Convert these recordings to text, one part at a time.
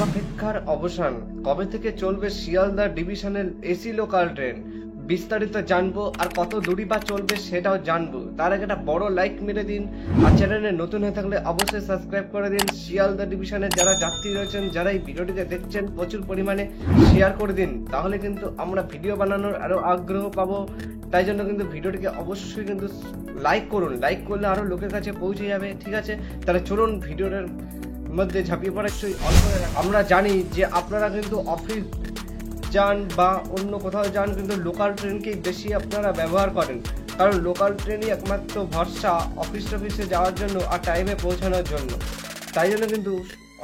অপেক্ষার অবসান। কবে থেকে চলবে শিয়ালদা ডিভিশনের এসি লোকাল ট্রেন? বিস্তারিত জানবো, আর কত দূরি বা চলবে সেটাও জানবো। তার আগে একটা বড় লাইক মেরে দিন, আর চ্যানেলে নতুন হয়ে থাকলে অবশ্যই সাবস্ক্রাইব করে দিন। শিয়ালদা ডিভিশনের যারা যাত্রী রয়েছেন, যারা এই ভিডিওটিকে দেখছেন, প্রচুর পরিমাণে শেয়ার করে দিন, তাহলে কিন্তু আমরা ভিডিও বানানোর আরো আগ্রহ পাবো। তাই জন্য কিন্তু ভিডিওটিকে অবশ্যই কিন্তু লাইক করুন, লাইক করলে আরো লোকের কাছে পৌঁছে যাবে। ঠিক আছে, তাহলে চলুন ভিডিওটার মধ্যে ঝাঁপিয়ে পড়া। আমরা জানি যে আপনারা কিন্তু অফিস যান বা অন্য কোথাও যান, কিন্তু লোকাল ট্রেনকেই বেশি আপনারা ব্যবহার করেন, কারণ লোকাল ট্রেনই একমাত্র ভরসা অফিসে যাওয়ার জন্য আর টাইমে পৌঁছানোর জন্য। তাই জন্য কিন্তু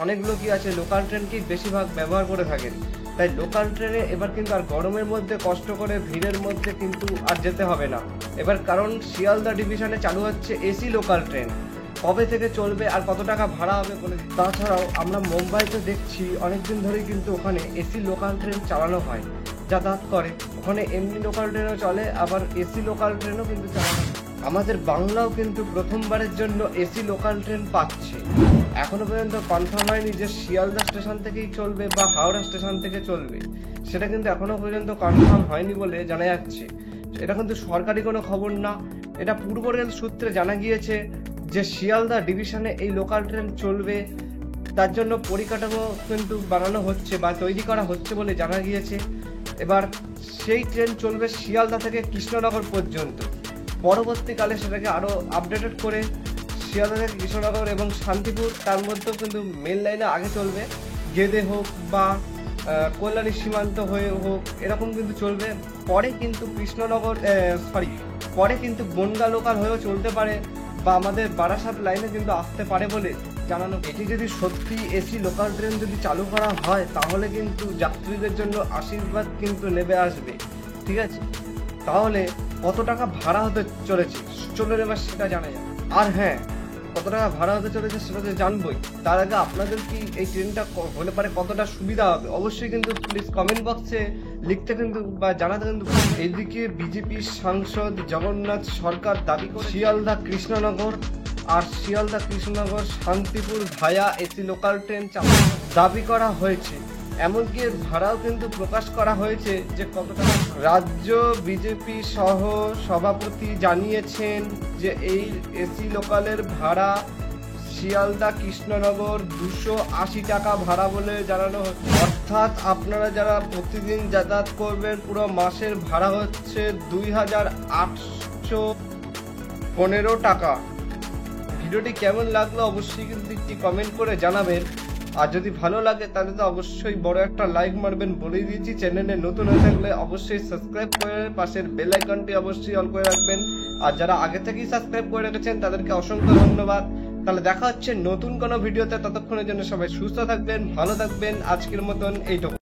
অনেক লোকই আছে লোকাল ট্রেনকেই বেশিরভাগ ব্যবহার করে থাকেন। তাই লোকাল ট্রেনে এবার কিন্তু আর গরমের মধ্যে কষ্ট করে ভিড়ের মধ্যে কিন্তু আর যেতে হবে না এবার, কারণ শিয়ালদা ডিভিশনে চালু হচ্ছে এসি লোকাল ট্রেন। কবে থেকে চলবে আর কত টাকা ভাড়া হবে বলে। তাছাড়াও আমরা মুম্বাইতে দেখছি অনেকদিন ধরেই কিন্তু ওখানে এসি লোকাল ট্রেন চালানো হয়, যাতায়াত করে। ওখানে এমনি লোকাল ট্রেনও চলে, আবার এসি লোকাল ট্রেনও কিন্তু চালানো হয়। আমাদের বাংলাও কিন্তু প্রথমবারের জন্য এসি লোকাল ট্রেন পাচ্ছে। এখনো পর্যন্ত কনফার্ম হয়নি যে শিয়ালদা স্টেশন থেকেই চলবে বা হাওড়া স্টেশন থেকে চলবে, সেটা কিন্তু এখনো পর্যন্ত কনফার্ম হয়নি বলে জানা যাচ্ছে। এটা কিন্তু সরকারি কোনো খবর না, এটা পূর্ব রেল সূত্রে জানা গিয়েছে যে শিয়ালদা ডিভিশনে এই লোকাল ট্রেন চলবে। তার জন্য পরিকাঠামো কিন্তু বানানো হচ্ছে বা তৈরি করা হচ্ছে বলে জানা গিয়েছে। এবার সেই ট্রেন চলবে শিয়ালদা থেকে কৃষ্ণনগর পর্যন্ত। পরবর্তীকালে সেটাকে আরও আপডেটেড করে শিয়ালদা থেকে কৃষ্ণনগর এবং শান্তিপুর, তার মধ্যেও কিন্তু মেল লাইনে আগে চলবে, গেদে হোক বা কল্যাণী সীমান্ত হয়ে হোক, এরকম কিন্তু চলবে। পরে কিন্তু পরে কিন্তু বনগা লোকাল হয়েও চলতে পারে বা আমাদের বারাসাত লাইনে কিন্তু আসতে পারে বলে জানানো। এটি যদি সত্যি এসি লোকাল ট্রেন যদি চালু করা হয়, তাহলে কিন্তু যাত্রীদের জন্য আশীর্বাদ কিন্তু নেমে আসবে। ঠিক আছে, তাহলে কত টাকা ভাড়া হতে চলেছে চলুন এবার সেটা জানা যায়। আর হ্যাঁ, কত টাকা ভাড়া হতে চলেছে সেটা তো জানবই। তার আগে আপনাদের কি এই ট্রেনটা হলে পারে কতটা সুবিধা হবে, অবশ্যই কিন্তু প্লিজ কমেন্ট বক্সে লিখতে কিন্তু বা জানাতে কিন্তু। এইদিকে বিজেপির সাংসদ জগন্নাথ সরকার দাবি করে শিয়ালদা কৃষ্ণনগর আর শিয়ালদা কৃষ্ণনগর শান্তিপুর ভায়া এসি লোকাল ট্রেন চালানোর দাবি করা হয়েছে। এমনকি এর ভাড়াও কিন্তু প্রকাশ করা হয়েছে যে কত টাকা। রাজ্য বিজেপি সহ সভাপতি জানিয়েছেন যে এই এসি লোকালের ভাড়া শিয়ালদা কৃষ্ণনগর 280 টাকা ভাড়া বলে জানানো হচ্ছে। অর্থাৎ আপনারা যারা প্রতিদিন যাতায়াত করবেন, পুরো মাসের ভাড়া হচ্ছে 2815 টাকা। ভিডিওটি কেমন লাগলো অবশ্যই কিন্তু একটি কমেন্ট করে জানাবেন, আর যদি ভালো লাগে তাহলে তো অবশ্যই বড় একটা লাইক মারবেন। বলে দিয়েছি, চ্যানেলে নতুন হয়ে থাকলে অবশ্যই সাবস্ক্রাইব করে পাশের বেল আইকনটি অবশ্যই অন করে রাখবেন। আর যারা আগে থেকেই সাবস্ক্রাইব করে রেখেছেন তাদেরকে অসংখ্য ধন্যবাদ। তাহলে দেখা হচ্ছে নতুন কোনো ভিডিওতে, ততক্ষণের জন্য সবাই সুস্থ থাকবেন, ভালো থাকবেন। আজকের মতন এইটুকু।